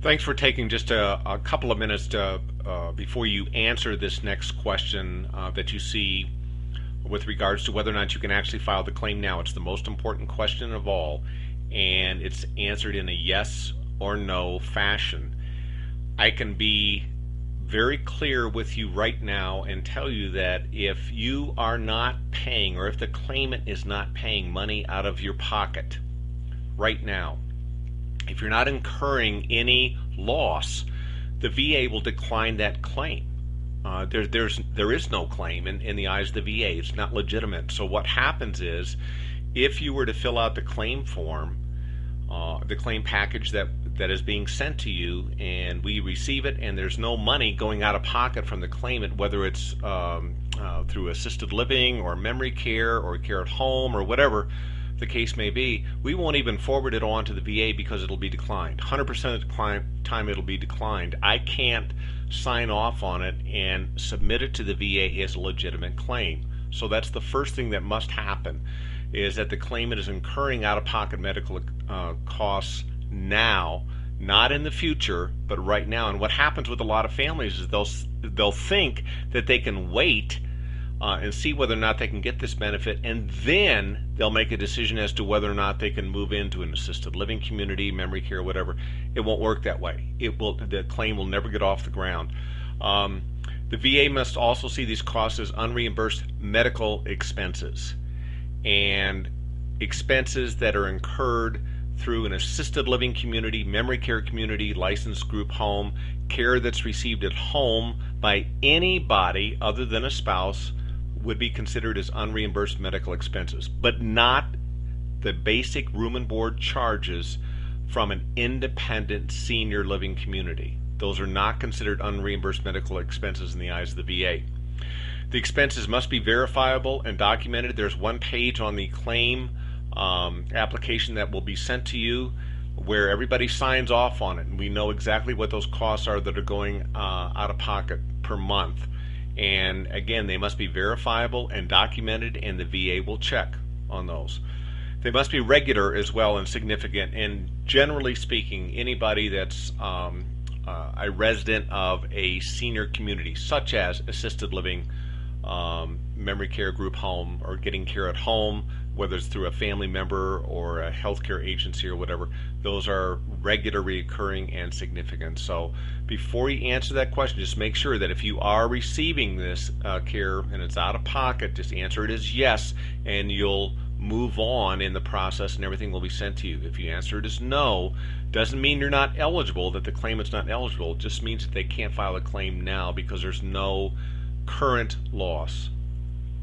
Thanks for taking just a couple of minutes before you answer this next question that you see with regards to whether or not you can actually file the claim now. It's the most important question of all, and it's answered in a yes or no fashion. I can be very clear with you right now and tell you that if you are not paying, or if the claimant is not paying money out of your pocket right now, if you're not incurring any loss, the VA will decline that claim. There is no claim in the eyes of the VA. It's not legitimate. So what happens is, if you were to fill out the claim form, the claim package that is being sent to you, and we receive it, and there's no money going out of pocket from the claimant, whether it's through assisted living or memory care or care at home or whatever the case may be, we won't even forward it on to the VA because it'll be declined. 100% of the time it'll be declined. I can't sign off on it and submit it to the VA as a legitimate claim. So that's the first thing that must happen, is that the claimant is incurring out-of-pocket medical costs now, not in the future, but right now. And what happens with a lot of families is they'll think that they can wait and see whether or not they can get this benefit, and then they'll make a decision as to whether or not they can move into an assisted living community, memory care, whatever. It won't work that way. The claim will never get off the ground. The VA must also see these costs as unreimbursed medical expenses, and expenses that are incurred through an assisted living community, memory care community, licensed group home, care that's received at home by anybody other than a spouse, would be considered as unreimbursed medical expenses, but not the basic room and board charges from an independent senior living community. Those are not considered unreimbursed medical expenses in the eyes of the VA. The expenses must be verifiable and documented. There's one page on the claim application that will be sent to you where everybody signs off on it, and we know exactly what those costs are that are going out of pocket per month. And again, they must be verifiable and documented, and the VA will check on those. They must be regular as well and significant. And generally speaking, anybody that's a resident of a senior community, such as assisted living, memory care group home, or getting care at home, whether it's through a family member or a healthcare agency or whatever, those are regular, recurring, and significant. So before you answer that question, just make sure that if you are receiving this care and it's out of pocket, just answer it as yes, and you'll move on in the process and everything will be sent to you. If you answer it as no, doesn't mean you're not eligible, that the claimant's not eligible. It just means that they can't file a claim now because there's no current loss.